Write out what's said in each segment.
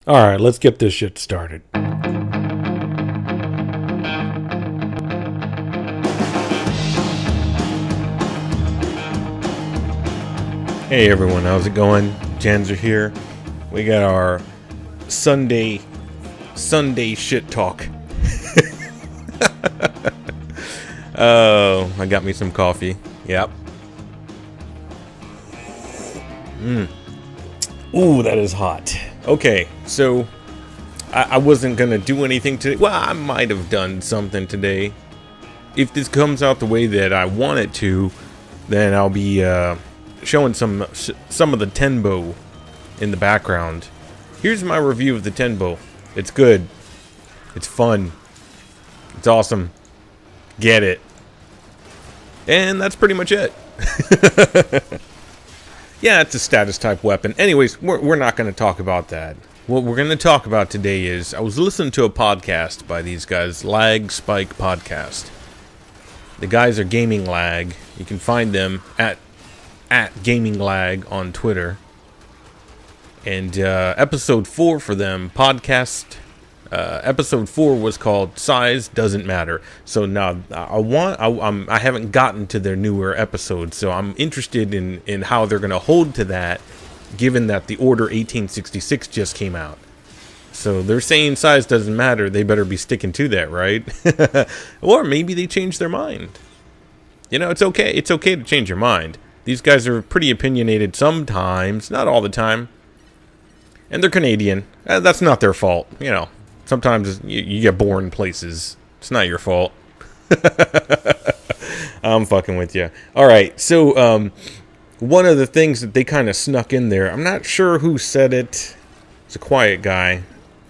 Alright, let's get this shit started. Hey everyone, how's it going? Janzer here. We got our Sunday shit talk. Oh, I got me some coffee. Yep. Ooh, that is hot. Okay, so I wasn't gonna do anything today. Well, I might have done something today. If this comes out the way that I want it to, then I'll be showing some of the Tenbo in the background. Here's my review of the Tenbo. It's good. It's fun. It's awesome. Get it. And that's pretty much it. Yeah, it's a status type weapon. Anyways, we're not going to talk about that. What we're going to talk about today is, I was listening to a podcast by these guys, Lag Spike Podcast. The guys are Gaming Lag. You can find them at Gaming Lag on Twitter. And episode 4 for them, episode 4 was called Size Doesn't Matter. So now I haven't gotten to their newer episodes, so I'm interested in how they're going to hold to that, given that the Order 1866 just came out. So they're saying size doesn't matter. They better be sticking to that, right? Or maybe they changed their mind. You know, it's okay. It's okay to change your mind. These guys are pretty opinionated sometimes, not all the time. And they're Canadian. That's not their fault, you know. Sometimes you get born places. It's not your fault. I'm fucking with you. Alright, so one of the things that they kind of snuck in there, I'm not sure who said it. It's a quiet guy.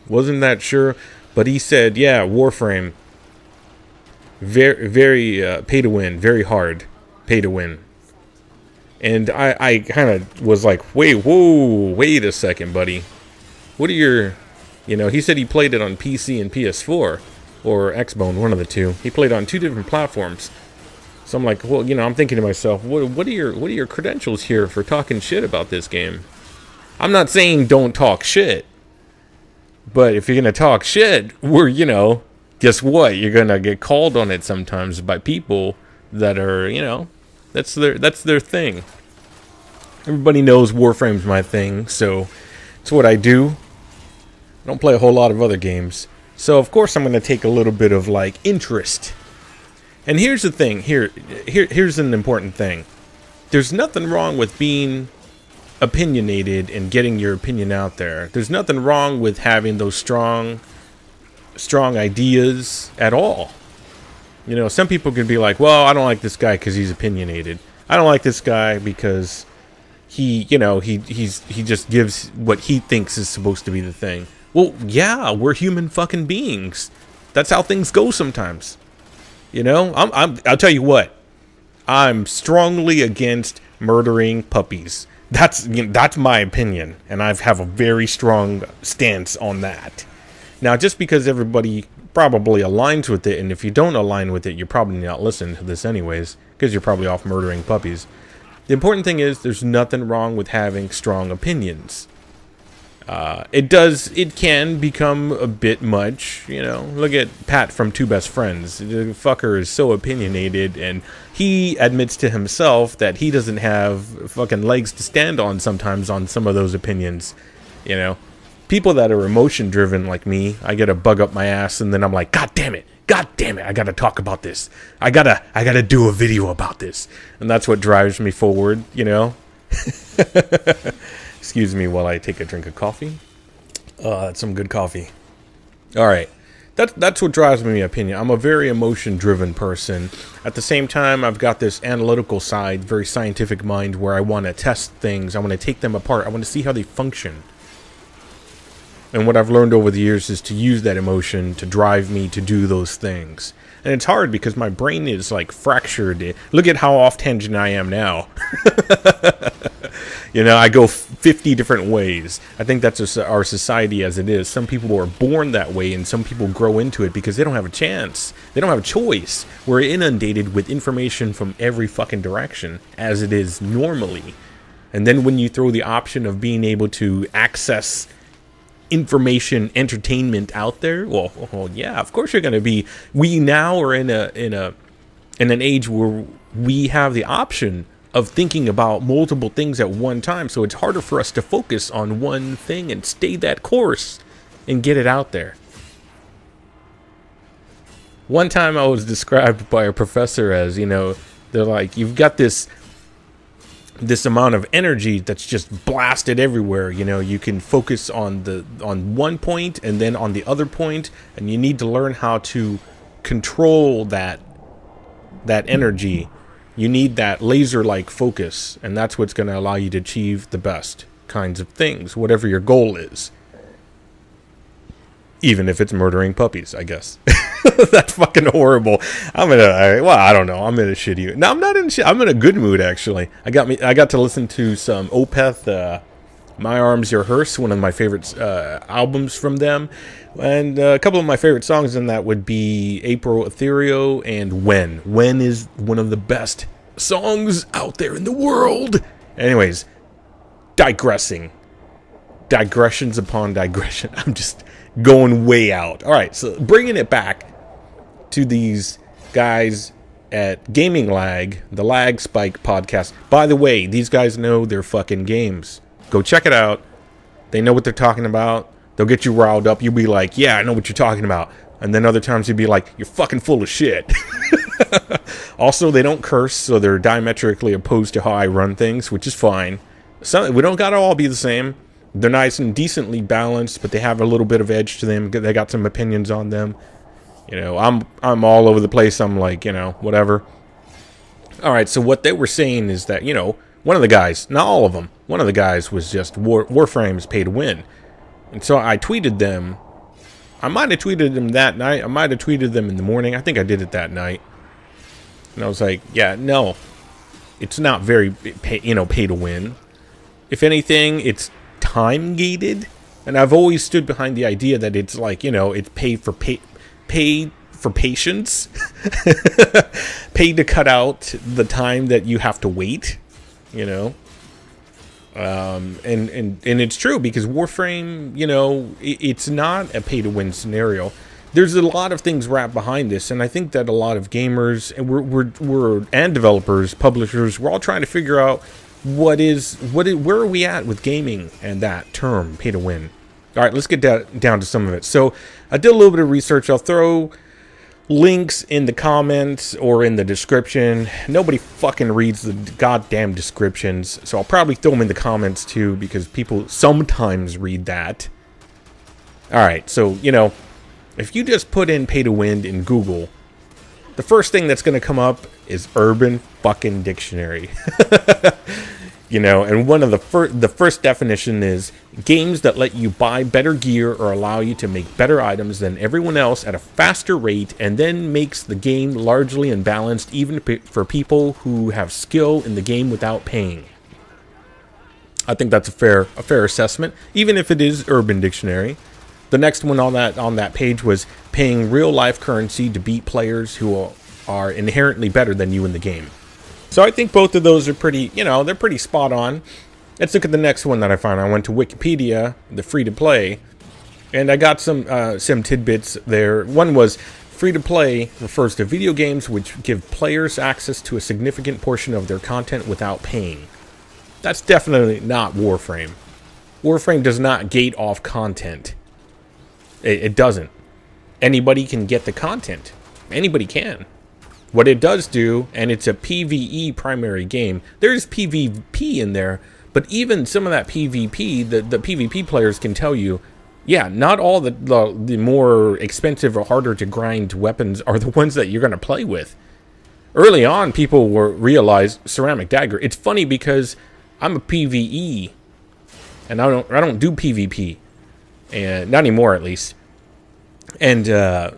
Wasn't that sure. But he said, yeah, Warframe. Very pay to win. Very hard. Pay to win. And I kind of was like, wait a second, buddy. What are your... You know, he said he played it on PC and PS4, or Xbone, one of the two. He played on 2 different platforms. So I'm like, well, you know, I'm thinking to myself, what are your credentials here for talking shit about this game? I'm not saying don't talk shit, but if you're gonna talk shit, you know, guess what? You're gonna get called on it sometimes by people that are, you know, that's their thing. Everybody knows Warframe's my thing, so it's what I do. I don't play a whole lot of other games, so of course I'm going to take a little bit of like interest. And here's the thing, here's an important thing. There's nothing wrong with being opinionated and getting your opinion out there. There's nothing wrong with having those strong ideas at all. You know, some people could be like, well, I don't like this guy because he's opinionated. I don't like this guy because he just gives what he thinks is supposed to be the thing. Well, yeah, we're human fucking beings. That's how things go sometimes. You know, I'll tell you what. I'm strongly against murdering puppies. That's my opinion, and I have a very strong stance on that. Now, just because everybody probably aligns with it, and if you don't align with it, you're probably not listening to this anyways, because you're probably off murdering puppies. The important thing is, there's nothing wrong with having strong opinions. It can become a bit much, you know. Look at Pat from Two Best Friends. The fucker is so opinionated, and he admits to himself that he doesn't have fucking legs to stand on sometimes on some of those opinions, you know. People that are emotion driven like me, I get a bug up my ass, and then I'm like, God damn it, I gotta talk about this. I gotta do a video about this. And that's what drives me forward, you know. Excuse me while I take a drink of coffee. That's some good coffee. Alright. That's what drives me, my opinion. I'm a very emotion-driven person. At the same time, I've got this analytical side, very scientific mind, where I want to test things. I want to take them apart. I want to see how they function. And what I've learned over the years is to use that emotion to drive me to do those things. And it's hard because my brain is like fractured. Look at how off tangent I am now. You know, I go 50 different ways. I think that's just our society as it is. Some people are born that way, and some people grow into it because they don't have a chance. They don't have a choice. We're inundated with information from every fucking direction, as it is normally. And then when you throw the option of being able to access information entertainment out there, well, yeah, of course you're going to be. We now are in an age where we have the option of thinking about multiple things at one time, so it's harder for us to focus on one thing and stay that course and get it out there. One time I was described by a professor as, you know, they're like, you've got this amount of energy that's just blasted everywhere. You know, you can focus on one point and then on the other point, and you need to learn how to control that energy. You need that laser-like focus, and that's what's going to allow you to achieve the best kinds of things, whatever your goal is. Even if it's murdering puppies, I guess. That's fucking horrible. Well, I don't know. I'm in a shitty. No, I'm not in. I'm in a good mood, actually. I got to listen to some Opeth, My Arms Your Hearse, one of my favorite albums from them, and a couple of my favorite songs in that would be April Ethereal and When. When is one of the best songs out there in the world. Anyways, digressions upon digression. I'm just going way out. All right, so bringing it back to these guys at Gaming Lag, the Lag Spike podcast. By the way, these guys know their fucking games. Go check it out. They know what they're talking about. They'll get you riled up. You'll be like, yeah, I know what you're talking about. And then other times you'll be like, you're fucking full of shit. Also, they don't curse, so they're diametrically opposed to how I run things, which is fine. We don't gotta all be the same. They're nice and decently balanced, but they have a little bit of edge to them. They got some opinions on them. You know, I'm all over the place. I'm like, you know, whatever. All right, so what they were saying is that, you know, one of the guys, not all of them, one of the guys was just Warframe's pay to win. And so I tweeted them. I might have tweeted them that night. I might have tweeted them in the morning. I think I did it that night. And I was like, yeah, no, it's not very, pay to win. If anything, it's time gated. And I've always stood behind the idea that it's like, you know, it's paid for patience. Paid to cut out the time that you have to wait, you know. And it's true, because Warframe, you know, it's not a pay to win scenario. There's a lot of things wrapped behind this, and I think that a lot of gamers and developers, publishers, we're all trying to figure out where are we at with gaming and that term pay to win. All right, let's get down to some of it. So I did a little bit of research. I'll throw links in the comments or in the description. Nobody fucking reads the goddamn descriptions, so I'll probably throw them in the comments too, because people sometimes read that. All right, so, you know, if you just put in pay to win in Google, the first thing that's going to come up is Urban fucking Dictionary. You know, and one of the first definition is games that let you buy better gear or allow you to make better items than everyone else at a faster rate, and then makes the game largely unbalanced even for people who have skill in the game without paying. I think that's a fair assessment, even if it is Urban Dictionary. The next one on that page was paying real life currency to beat players who are inherently better than you in the game. So I think both of those are pretty, you know, they're pretty spot on. Let's look at the next one that I found. I went to Wikipedia, the free-to-play, and I got some tidbits there. One was free-to-play refers to video games which give players access to a significant portion of their content without paying. That's definitely not Warframe. Warframe does not gate off content. It doesn't. Anybody can get the content. Anybody can. What it does do, and it's a PvE primary game, there's PvP in there, but even some of that PvP, the PvP players can tell you, yeah, not all the more expensive or harder to grind weapons are the ones that you're going to play with. Early on, people realized Ceramic Dagger. It's funny because I'm a PvE, and I don't do PvP, and not anymore at least. And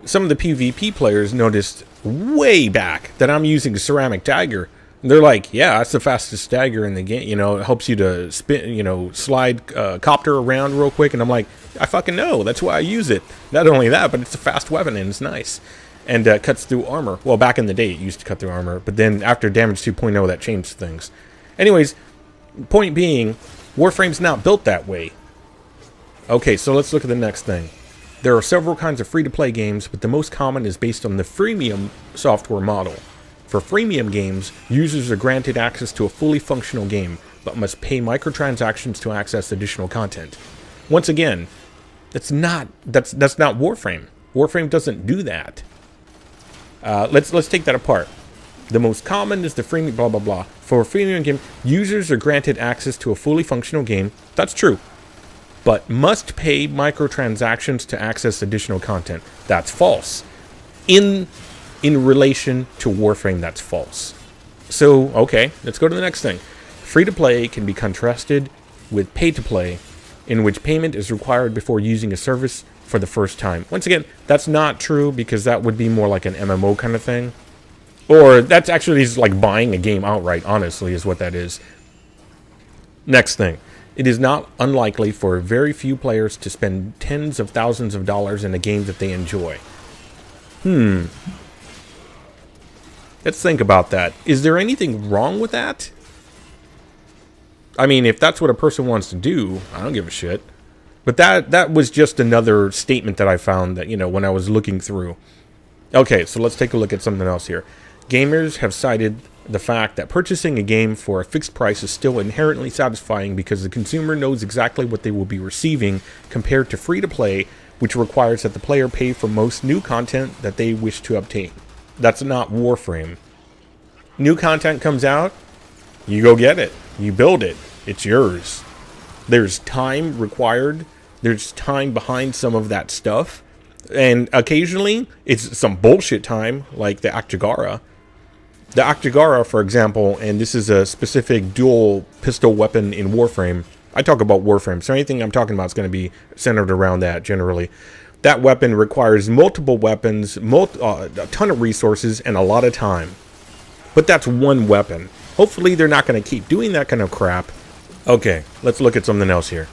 some of the PvP players noticed way back that I'm using Ceramic Dagger. And they're like, yeah, that's the fastest dagger in the game. You know, it helps you to spin, you know, slide copter around real quick. And I'm like, I fucking know. That's why I use it. Not only that, but it's a fast weapon and it's nice. And cuts through armor. Well, back in the day, it used to cut through armor. But then after Damage 2.0, that changed things. Anyways, point being, Warframe's not built that way. Okay, so let's look at the next thing. There are several kinds of free-to-play games, but the most common is based on the freemium software model. For freemium games, users are granted access to a fully functional game, but must pay microtransactions to access additional content. Once again, that's not Warframe. Warframe doesn't do that. Let's take that apart. The most common is the freemium blah blah blah. For a freemium game, users are granted access to a fully functional game. That's true. But must pay microtransactions to access additional content. That's false. In relation to Warframe, that's false. So, okay, let's go to the next thing. Free-to-play can be contrasted with pay-to-play, in which payment is required before using a service for the first time. Once again, that's not true because that would be more like an MMO kind of thing. Or that's actually just like buying a game outright, honestly, is what that is. Next thing. It is not unlikely for very few players to spend tens of thousands of dollars in a game that they enjoy. Let's think about that. Is there anything wrong with that? I mean, if that's what a person wants to do, I don't give a shit. But that was just another statement that I found that, you know, when I was looking through. Okay, so let's take a look at something else here. Gamers have cited the fact that purchasing a game for a fixed price is still inherently satisfying because the consumer knows exactly what they will be receiving compared to free-to-play, which requires that the player pay for most new content that they wish to obtain. That's not Warframe. New content comes out, you go get it. You build it. It's yours. There's time required. There's time behind some of that stuff. And occasionally, it's some bullshit time, like the Akjagara. The Akjagara, for example, and this is a specific dual pistol weapon in Warframe. I talk about Warframe, so anything I'm talking about is going to be centered around that generally. That weapon requires multiple weapons, a ton of resources, and a lot of time. But that's one weapon. Hopefully they're not going to keep doing that kind of crap. Okay, let's look at something else here.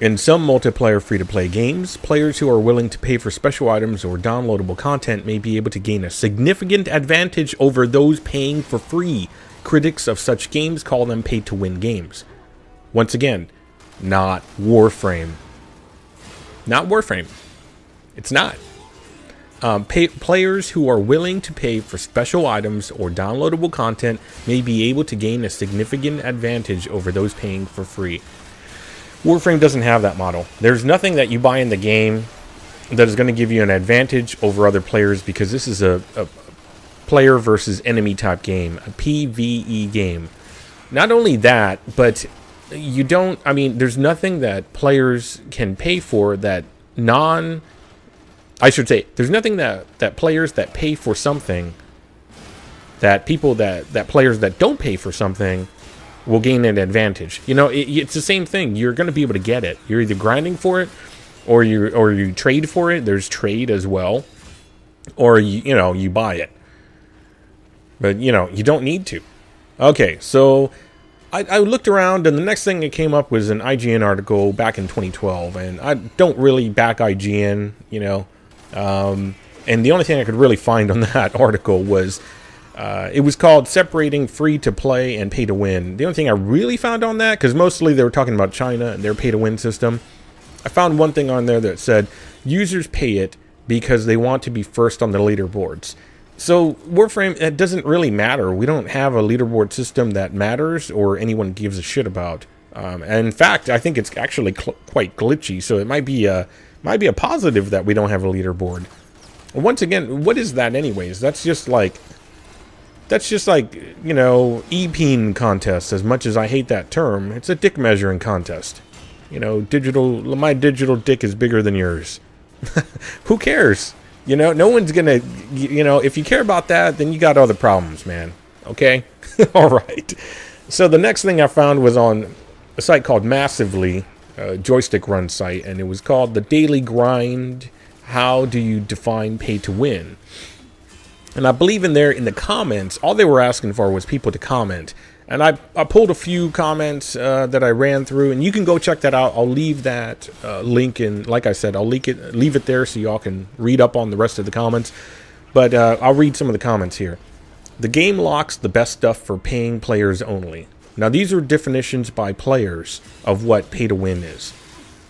In some multiplayer free-to-play games, players who are willing to pay for special items or downloadable content may be able to gain a significant advantage over those paying for free. Critics of such games call them pay-to-win games. Once again, not Warframe. Not Warframe. It's not. Players who are willing to pay for special items or downloadable content may be able to gain a significant advantage over those paying for free. Warframe doesn't have that model. There's nothing that you buy in the game that is going to give you an advantage over other players because this is a player versus enemy type game, a PvE game. Not only that, but you don't, I mean, there's nothing that players can pay for that there's nothing that players that pay for something, that players that don't pay for something will gain an advantage. You know, it's the same thing. You're going to be able to get it. You're either grinding for it, or you trade for it. There's trade as well, or you buy it. But you don't need to. Okay, so I looked around, and the next thing that came up was an IGN article back in 2012, and I don't really back IGN, and the only thing I could really find on that article was it was called Separating Free-to-Play and Pay-to-Win. The only thing I really found on that, because mostly they were talking about China and their pay-to-win system, I found one thing on there that said, users pay it because they want to be first on the leaderboards. So Warframe, it doesn't really matter. We don't have a leaderboard system that matters or anyone gives a shit about. And in fact, I think it's actually quite glitchy, so it might be a positive that we don't have a leaderboard. Once again, what is that anyways? That's just like, e-peen contest. As much as I hate that term, it's a dick measuring contest. My digital dick is bigger than yours. Who cares? No one's gonna, if you care about that, then you got other problems, man. Okay? All right. So the next thing I found was on a site called Massively, a joystick run site, and it was called The Daily Grind. How do you define pay to win? And I believe in the comments, all they were asking for was people to comment. And I pulled a few comments that I ran through, and you can go check that out. I'll leave that link in, like I said, I'll leave it there so y'all can read up on the rest of the comments. But I'll read some of the comments here. The game locks the best stuff for paying players only. Now, these are definitions by players of what pay to win is.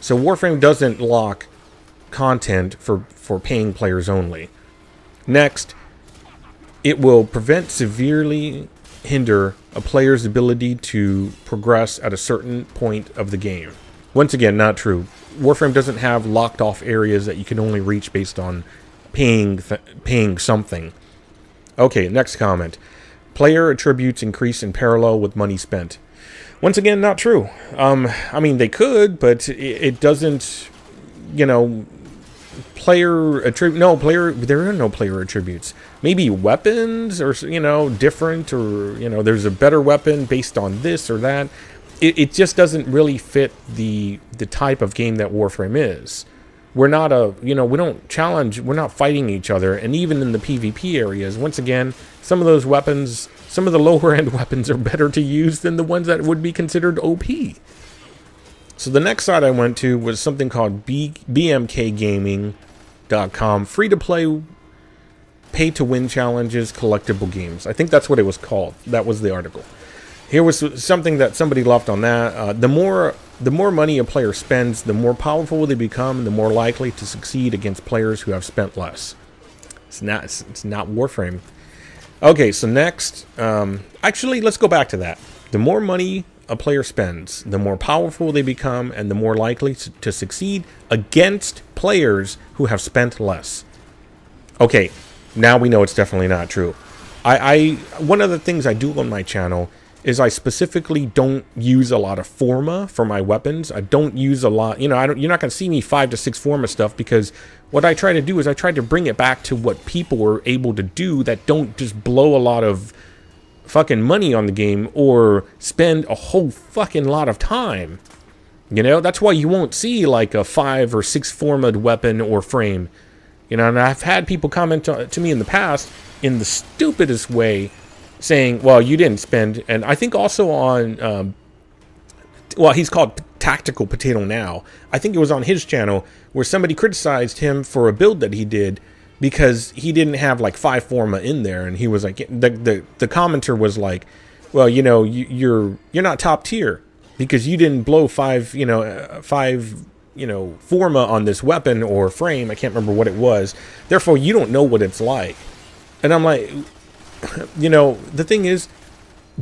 So Warframe doesn't lock content for paying players only. Next, it will severely hinder a player's ability to progress at a certain point of the game. Once again, not true. Warframe doesn't have locked off areas that you can only reach based on paying something. Okay, next comment. Player attributes increase in parallel with money spent. Once again, not true. I mean, they could, but it doesn't, you know, there are no player attributes. Maybe weapons, or, you know, different, or, you know, there's a better weapon based on this or that. It just doesn't really fit the type of game that Warframe is. We're not we don't challenge, we're not fighting each other. And even in the PvP areas, once again, some of those weapons, some of the lower end weapons are better to use than the ones that would be considered OP. So the next site I went to was something called bmkgaming.com, free to play, pay to win challenges, collectible games. I think that's what it was called. That was the article. Here was something that somebody left on that. The more money a player spends, the more powerful they become, and the more likely to succeed against players who have spent less. It's not Warframe. Okay, so next, actually, let's go back to that. The more money a player spends, the more powerful they become, and the more likely to succeed against players who have spent less. Okay, now we know it's definitely not true. One of the things I do on my channel is I specifically don't use a lot of Forma for my weapons. I don't use a lot, you know, you're not going to see me 5 to 6 Forma stuff, because what I try to do is I try to bring it back to what people are able to do that don't just blow a lot of fucking money on the game or spend a whole fucking lot of time. You know, that's why you won't see like a 5 or 6 Forma'd weapon or frame. You know, and I've had people comment to me in the past in the stupidest way, saying, well, you didn't spend, and I think also on, well, he's called Tactical Potato Now. I think it was on his channel where somebody criticized him for a build that he did because he didn't have like 5 Forma in there, and he was like, the commenter was like, well, you know, you're not top tier because you didn't blow 5 Forma on this weapon or frame. I can't remember what it was. Therefore, you don't know what it's like. And I'm like, you know, the thing is,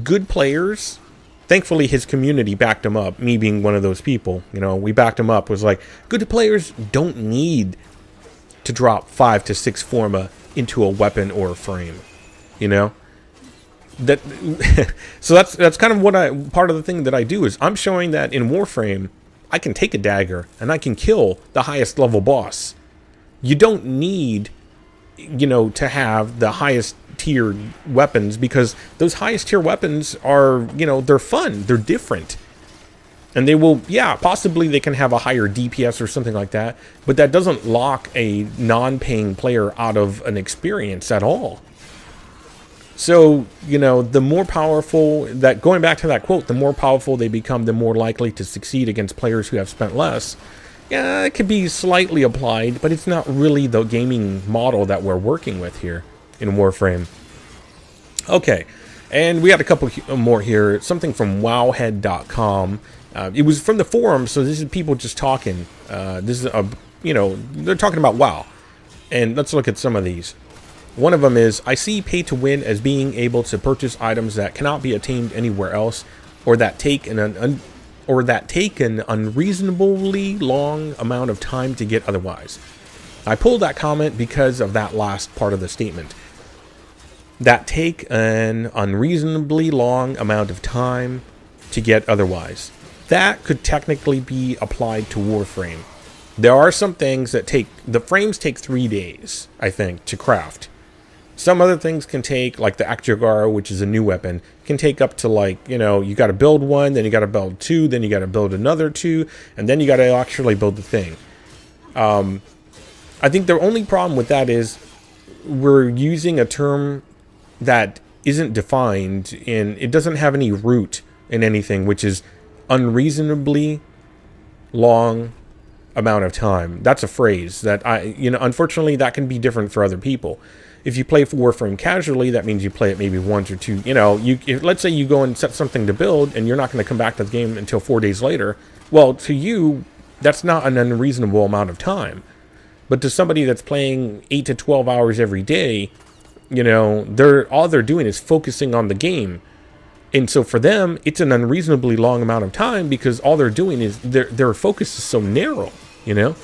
good players, thankfully his community backed him up, me being one of those people, you know, we backed him up, was like, good players don't need to drop 5 to 6 Forma into a weapon or a frame, you know? That so that's kind of what part of the thing that I do is I'm showing that in Warframe, I can take a dagger and I can kill the highest level boss. You don't need, you know, to have the highest tier weapons, because those highest tier weapons are, you know, they're fun, they're different, and they will, yeah, possibly they can have a higher DPS or something like that, but that doesn't lock a non-paying player out of an experience at all. So, you know, the more powerful, that going back to that quote, the more powerful they become, the more likely to succeed against players who have spent less. Yeah, it could be slightly applied, but it's not really the gaming model that we're working with here in Warframe. Okay, and we had a couple more here. Something from wowhead.com. It was from the forum, so this is people just talking. This is you know, they're talking about WoW. And let's look at some of these. One of them is, I see pay to win as being able to purchase items that cannot be attained anywhere else, or that take an unreasonably long amount of time to get otherwise. I pulled that comment because of that last part of the statement. That take an unreasonably long amount of time to get otherwise. That could technically be applied to Warframe. There are some things that the frames take 3 days, I think, to craft. Some other things can take, like the Akjagara, which is a new weapon, can take up to, like, you know, you got to build 1, then you got to build 2, then you got to build another 2, and then you got to actually build the thing. I think the only problem with that is we're using a term that isn't defined, and it doesn't have any root in anything, which is unreasonably long amount of time. That's a phrase that unfortunately that can be different for other people. If you play Warframe casually, that means you play it maybe 1 or 2, you know, let's say you go and set something to build and you're not going to come back to the game until 4 days later. Well, to you, That's not an unreasonable amount of time. But to somebody that's playing 8 to 12 hours every day, you know, all they're doing is focusing on the game. And so for them, it's an unreasonably long amount of time because all they're doing is their focus is so narrow, you know?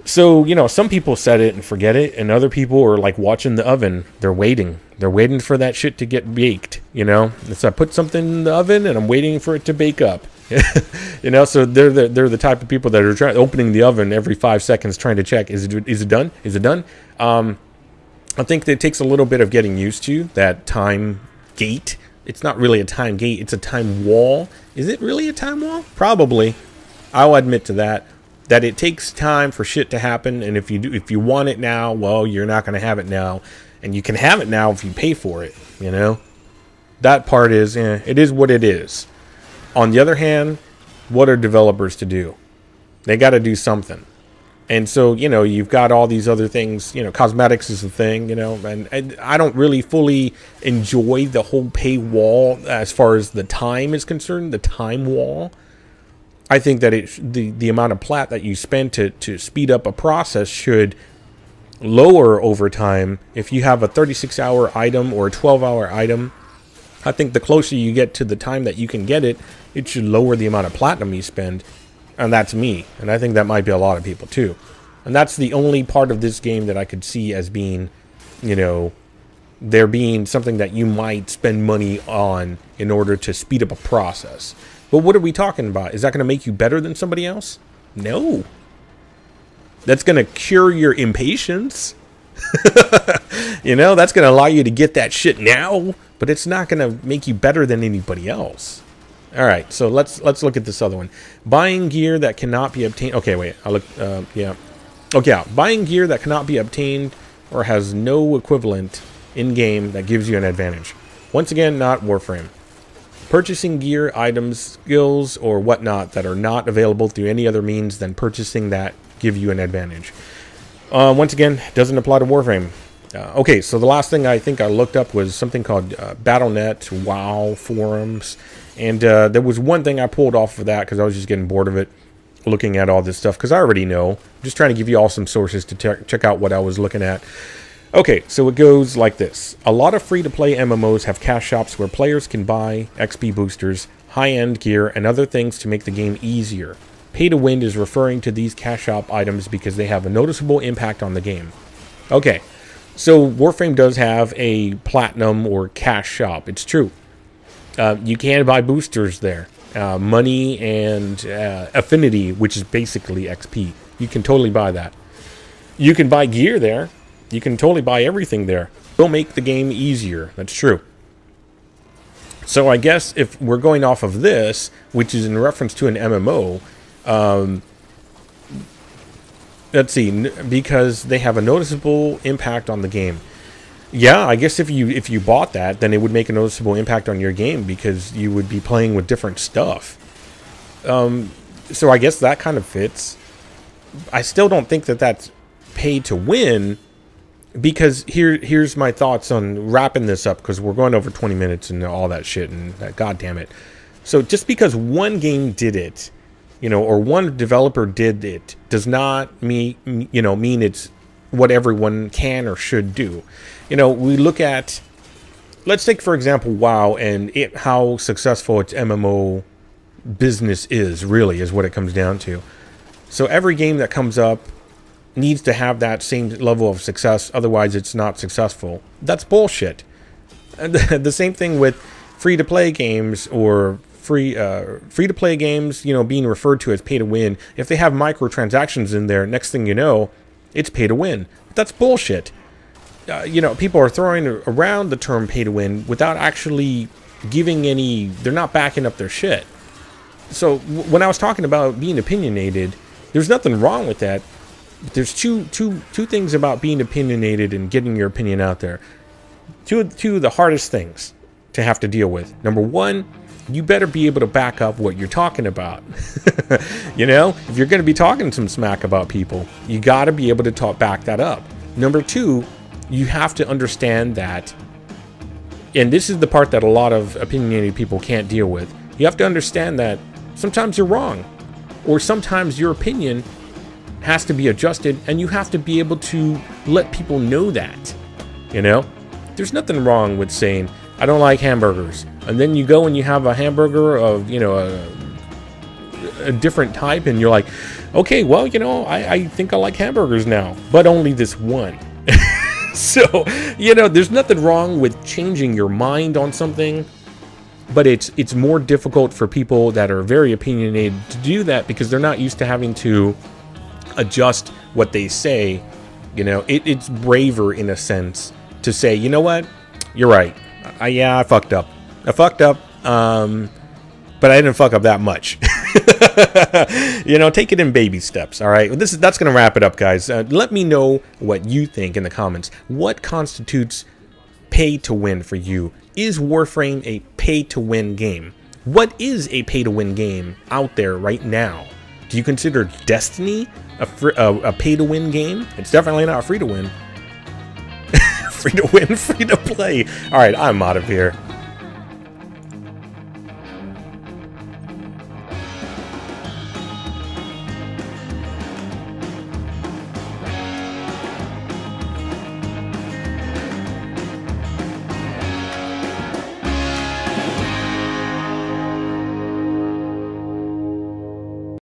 So, you know, some people set it and forget it, and other people are like watching the oven. They're waiting. They're waiting for that shit to get baked, you know? So I put something in the oven and I'm waiting for it to bake up. You know, so they're the type of people that are opening the oven every 5 seconds trying to check, is it done? Is it done? I think that it takes a little bit of getting used to that time gate. It's not really a time gate, it's a time wall. Is it really a time wall? Probably. I'll admit to that it takes time for shit to happen, and if you want it now, well, you're not going to have it now, and you can have it now if you pay for it, you know? That part is, it is what it is. On the other hand, what are developers to do? They got to do something. And so, you know, you've got all these other things, you know, cosmetics is a thing, you know, and I don't really fully enjoy the whole paywall as far as the time is concerned, the time wall. I think that the amount of plat that you spend to speed up a process should lower over time. If you have a 36-hour item or a 12-hour item, I think the closer you get to the time that you can get it, it should lower the amount of platinum you spend. And that's me. And I think that might be a lot of people too. And that's the only part of this game that I could see as being, you know, there being something that you might spend money on in order to speed up a process. But what are we talking about? Is that going to make you better than somebody else? No. That's going to cure your impatience. You know, that's going to allow you to get that shit now. But it's not going to make you better than anybody else. All right, so let's look at this other one. Buying gear that cannot be obtained. Okay, wait. I'll look. Yeah. Okay, yeah. Buying gear that cannot be obtained or has no equivalent in game that gives you an advantage. Once again, not Warframe. Purchasing gear, items, skills, or whatnot that are not available through any other means than purchasing that give you an advantage. Once again, doesn't apply to Warframe. Okay, so the last thing I think I looked up was something called Battle.net, WoW forums. And there was one thing I pulled off of that because I was just getting bored of it, looking at all this stuff, because I already know. I'm just trying to give you all some sources to check out what I was looking at. Okay, so it goes like this. A lot of free-to-play MMOs have cash shops where players can buy XP boosters, high-end gear, and other things to make the game easier. Pay-to-win is referring to these cash shop items because they have a noticeable impact on the game. Okay, so Warframe does have a platinum or cash shop. It's true. You can buy boosters there. Money and affinity, which is basically XP. You can totally buy that. You can buy gear there. You can totally buy everything there. It'll make the game easier. That's true. So I guess if we're going off of this, which is in reference to an MMO, let's see, because they have a noticeable impact on the game. Yeah, I guess if you bought that, then it would make a noticeable impact on your game because you would be playing with different stuff. So I guess that kind of fits. I still don't think that that's pay to win, because here's my thoughts on wrapping this up, because we're going over 20 minutes and all that shit, and god damn it. So just because one game did it, you know, or one developer did it, does not mean it's what everyone can or should do. You know, we look at, let's take for example WoW and how successful its MMO business is, really, is what it comes down to. So every game that comes up needs to have that same level of success, otherwise it's not successful. That's bullshit. And the same thing with free-to-play games, or free-to-play games, you know, being referred to as pay-to-win. If they have microtransactions in there, next thing you know, it's pay-to-win. That's bullshit. You know, people are throwing around the term pay-to-win without actually giving any, they're not backing up their shit. So when I was talking about being opinionated, there's nothing wrong with that. But there's two things about being opinionated and getting your opinion out there. Two of the hardest things to have to deal with. Number one, you better be able to back up what you're talking about. You know, if you're going to be talking some smack about people, you got to be able to back that up. Number two, you have to understand that, and this is the part that a lot of opinionated people can't deal with, you have to understand that sometimes you're wrong. or sometimes your opinion has to be adjusted, and you have to be able to let people know that, you know? There's nothing wrong with saying, I don't like hamburgers, and then you go and you have a hamburger of, you know, a different type, and you're like, okay, well, you know, I think I like hamburgers now, but only this one. So, you know, there's nothing wrong with changing your mind on something, but it's more difficult for people that are very opinionated to do that because they're not used to having to adjust what they say. You know, it's braver in a sense to say, you know what, you're right. Yeah, I fucked up. But I didn't fuck up that much. You know, take it in baby steps. All right, that's gonna wrap it up, guys. Let me know what you think in the comments. What constitutes pay to win for you? Is Warframe a pay to win game? What is a pay to win game out there right now? Do you consider Destiny a pay to win game? It's definitely not free to win. Free to win, free to play. All right, I'm out of here.